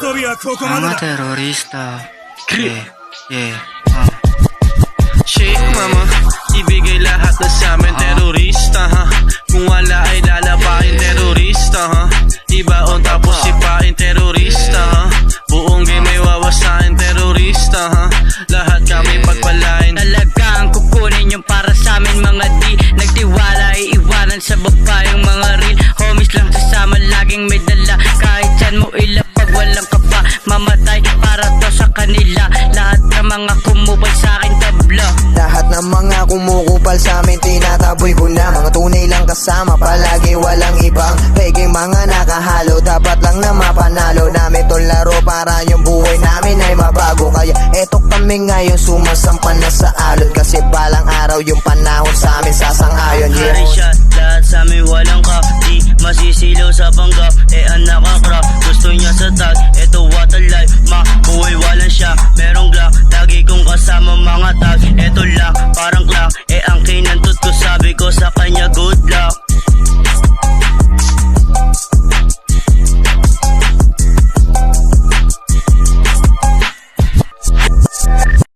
Mga terorista. Yeah. Shake mama, ibigay lahat na sa amin terorista ha. Kung wala ay lalabahin terorista ha. Ibaon tapos sipain terorista ha. Buong game ay wawasain terorista ha. Lahat kami pagpalain. Talagang kukunin yung para sa amin mga di nagtiwala, iiwanan sa baba yung mga real homies lang sasama, laging may dala. Kahit saan mo ilapag, walang kapa mamatay para to sa kanila. Lahat ng mga kumupal sa akin tabla. Lahat ng mga kumukupal sa amin tinataboy ko na. Mga tunay lang kasama, palagi walang ibang peke. Mga nakahalo, dapat lang na mapanalo namin tong laro para yung buhay namin ay mabago. Kaya eto kami ngayon sumasampan na sa alon, kasi balang araw yung panahon sa amin sa